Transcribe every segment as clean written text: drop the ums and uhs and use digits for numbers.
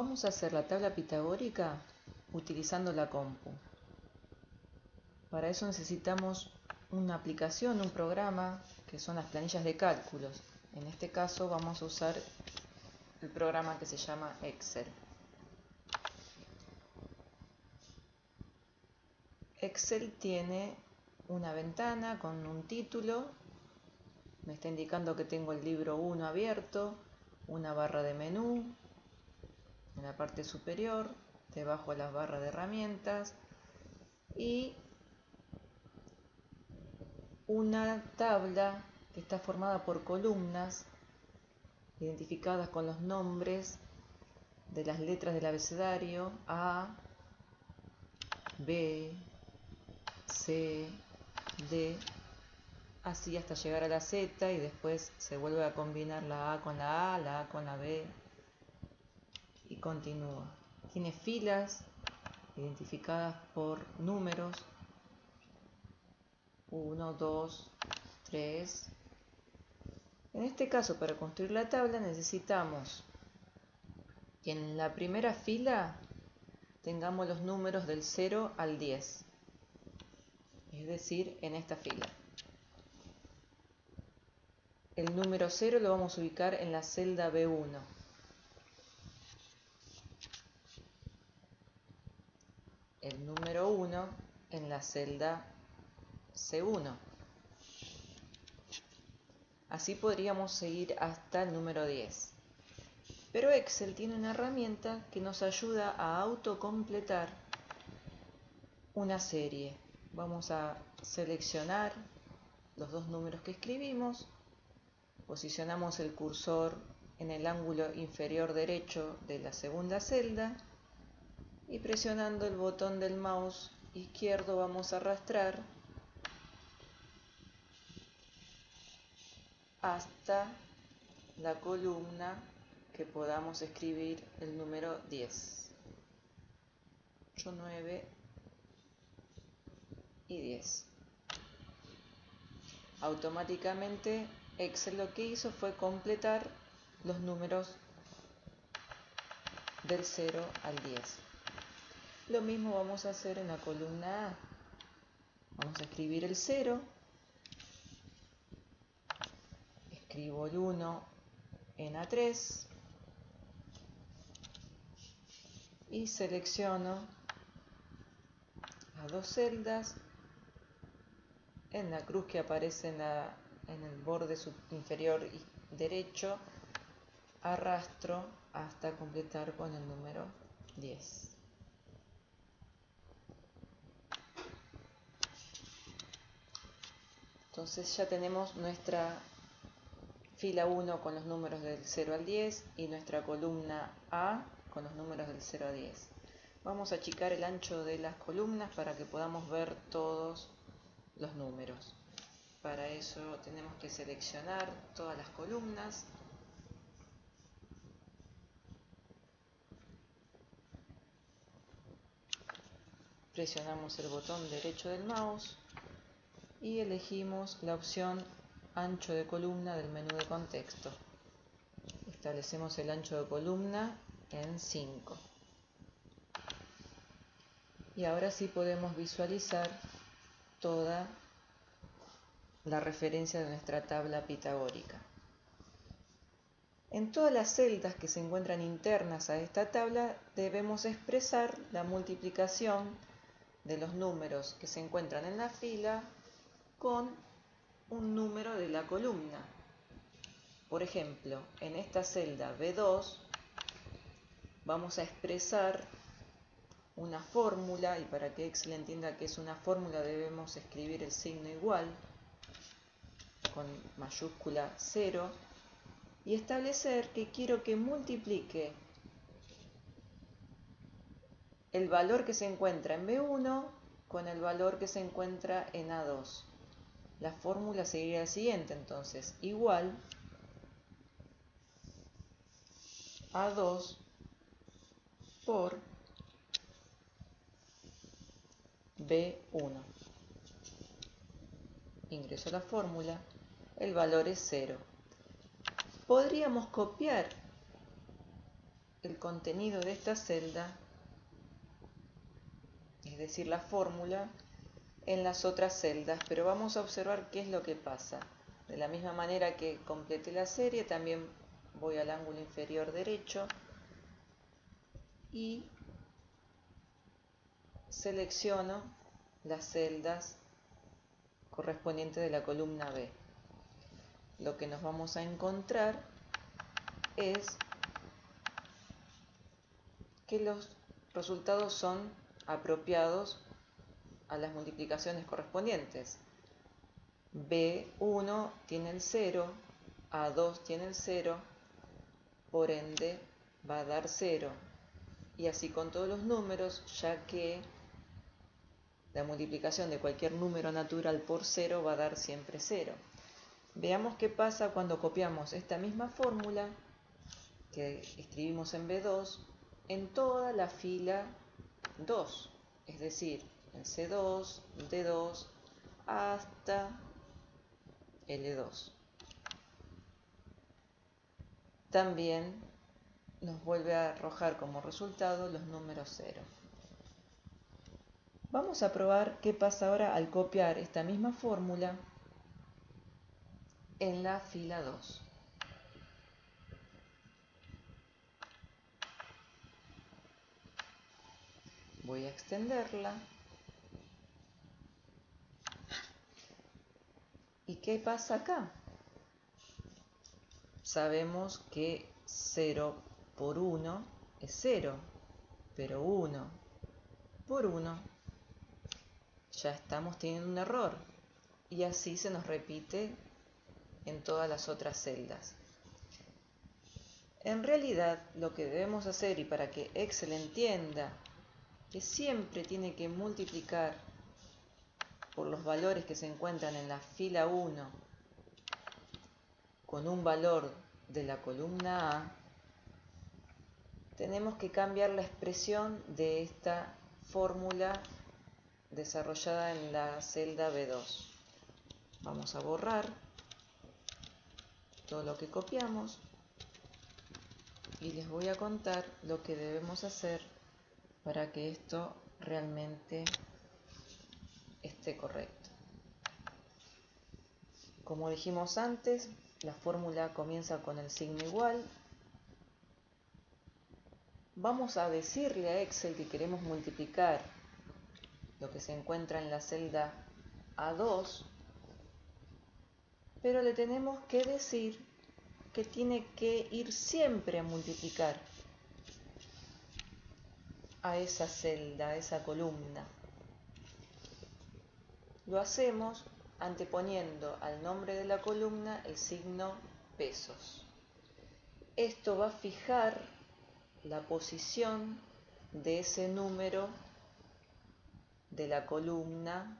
Vamos a hacer la tabla pitagórica utilizando la compu. Para eso necesitamos una aplicación, un programa, que son las planillas de cálculos. En este caso vamos a usar el programa que se llama Excel. Excel tiene una ventana con un título, me está indicando que tengo el libro 1 abierto, una barra de menú en la parte superior, debajo las barras de herramientas y una tabla que está formada por columnas identificadas con los nombres de las letras del abecedario A, B, C, D, así hasta llegar a la Z, y después se vuelve a combinar la A con la A con la B y continúa. Tiene filas identificadas por números 1, 2, 3. En este caso, para construir la tabla necesitamos que en la primera fila tengamos los números del 0 al 10, es decir, en esta fila. El número 0 lo vamos a ubicar en la celda B1. El número 1 en la celda C1. Así podríamos seguir hasta el número 10. Pero Excel tiene una herramienta que nos ayuda a autocompletar una serie. Vamos a seleccionar los dos números que escribimos, posicionamos el cursor en el ángulo inferior derecho de la segunda celda y presionando el botón del mouse izquierdo vamos a arrastrar hasta la columna que podamos escribir el número 10. 8, 9 y 10. Automáticamente Excel lo que hizo fue completar los números del 0 al 10. Lo mismo vamos a hacer en la columna A. Vamos a escribir el 0, escribo el 1 en A3 y selecciono las dos celdas. En la cruz que aparece en el borde inferior derecho, arrastro hasta completar con el número 10. Entonces ya tenemos nuestra fila 1 con los números del 0 al 10 y nuestra columna A con los números del 0 a 10. Vamos a achicar el ancho de las columnas para que podamos ver todos los números. Para eso tenemos que seleccionar todas las columnas. Presionamos el botón derecho del mouse y elegimos la opción ancho de columna del menú de contexto. Establecemos el ancho de columna en 5. Y ahora sí podemos visualizar toda la referencia de nuestra tabla pitagórica. En todas las celdas que se encuentran internas a esta tabla debemos expresar la multiplicación de los números que se encuentran en la fila con un número de la columna. Por ejemplo, en esta celda B2 vamos a expresar una fórmula, y para que Excel entienda que es una fórmula debemos escribir el signo igual con mayúscula 0 y establecer que quiero que multiplique el valor que se encuentra en B1 con el valor que se encuentra en A2. La fórmula seguiría la siguiente, entonces, igual A2 por B1. Ingreso la fórmula, el valor es 0. Podríamos copiar el contenido de esta celda, es decir, la fórmula, en las otras celdas, pero vamos a observar qué es lo que pasa. De la misma manera que completé la serie, también voy al ángulo inferior derecho y selecciono las celdas correspondientes de la columna B. Lo que nos vamos a encontrar es que los resultados son apropiados a las multiplicaciones correspondientes. B1 tiene el 0, A2 tiene el 0, por ende va a dar 0. Y así con todos los números, ya que la multiplicación de cualquier número natural por 0 va a dar siempre 0. Veamos qué pasa cuando copiamos esta misma fórmula que escribimos en B2 en toda la fila 2, es decir, en C2, D2, hasta L2. También nos vuelve a arrojar como resultado los números 0. Vamos a probar qué pasa ahora al copiar esta misma fórmula en la fila 2. Voy a extenderla. ¿Y qué pasa acá? Sabemos que 0 por 1 es 0, pero 1 por 1 ya estamos teniendo un error. Y así se nos repite en todas las otras celdas. En realidad, lo que debemos hacer, y para que Excel entienda que siempre tiene que multiplicar por los valores que se encuentran en la fila 1 con un valor de la columna A, tenemos que cambiar la expresión de esta fórmula desarrollada en la celda B2. Vamos a borrar todo lo que copiamos y les voy a contar lo que debemos hacer para que esto realmente esté correcto. Como dijimos antes, la fórmula comienza con el signo igual. Vamos a decirle a Excel que queremos multiplicar lo que se encuentra en la celda A2, pero le tenemos que decir que tiene que ir siempre a multiplicar a esa celda, a esa columna. Lo hacemos anteponiendo al nombre de la columna el signo pesos. Esto va a fijar la posición de ese número de la columna,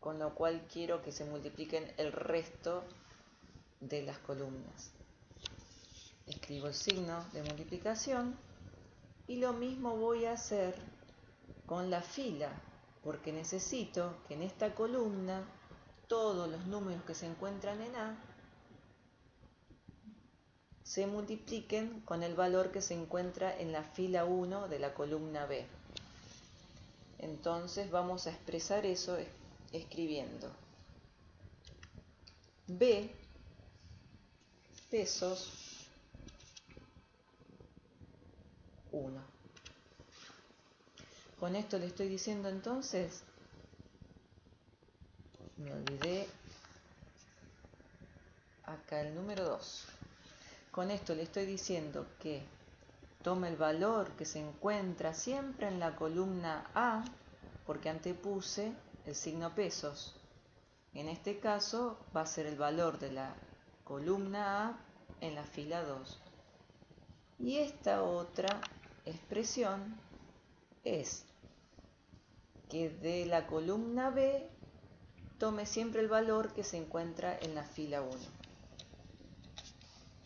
con lo cual quiero que se multipliquen el resto de las columnas. Escribo el signo de multiplicación y lo mismo voy a hacer con la fila, porque necesito que en esta columna todos los números que se encuentran en A se multipliquen con el valor que se encuentra en la fila 1 de la columna B. Entonces vamos a expresar eso escribiendo B pesos 1. Con esto le estoy diciendo entonces, me olvidé acá el número 2. Con esto le estoy diciendo que tome el valor que se encuentra siempre en la columna A, porque antepuse el signo pesos. En este caso va a ser el valor de la columna A en la fila 2. Y esta otra expresión es que de la columna B tome siempre el valor que se encuentra en la fila 1.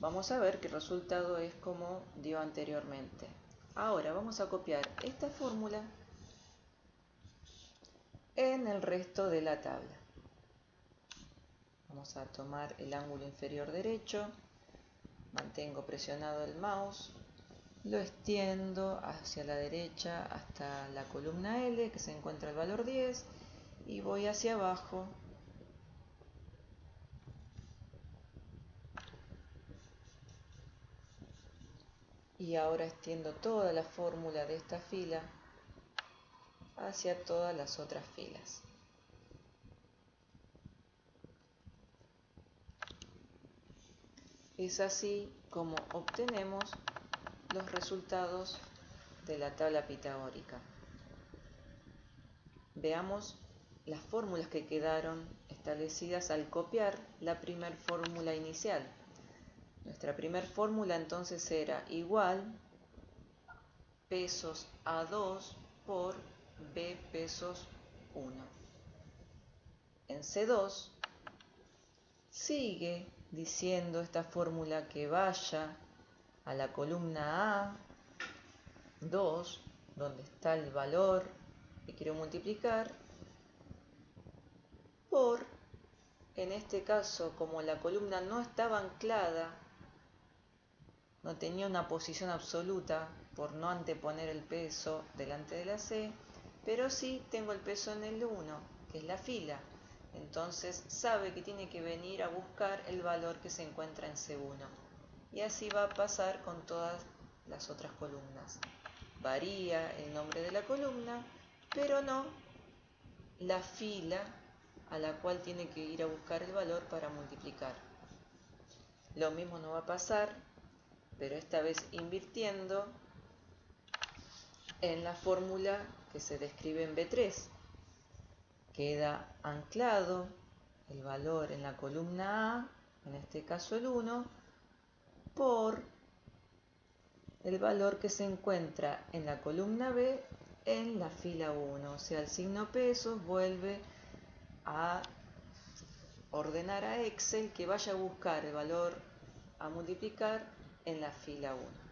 Vamos a ver que el resultado es como dio anteriormente. Ahora vamos a copiar esta fórmula en el resto de la tabla. Vamos a tomar el ángulo inferior derecho, mantengo presionado el mouse lo extiendo hacia la derecha hasta la columna L, que se encuentra el valor 10, y voy hacia abajo y ahora extiendo toda la fórmula de esta fila hacia todas las otras filas. Es así como obtenemos los resultados de la tabla pitagórica. Veamos las fórmulas que quedaron establecidas al copiar la primera fórmula inicial. Nuestra primera fórmula entonces era igual pesos A2 por B pesos 1. En C2 sigue diciendo esta fórmula que vaya a la columna A2, donde está el valor que quiero multiplicar, por, en este caso, como la columna no estaba anclada, no tenía una posición absoluta por no anteponer el peso delante de la C, pero sí tengo el peso en el 1, que es la fila. Entonces sabe que tiene que venir a buscar el valor que se encuentra en C1. Y así va a pasar con todas las otras columnas. Varía el nombre de la columna, pero no la fila a la cual tiene que ir a buscar el valor para multiplicar. Lo mismo no va a pasar, pero esta vez invirtiendo en la fórmula que se describe en B3. Queda anclado el valor en la columna A, en este caso el 1, por el valor que se encuentra en la columna B en la fila 1. O sea, el signo pesos vuelve a ordenar a Excel que vaya a buscar el valor a multiplicar en la fila 1.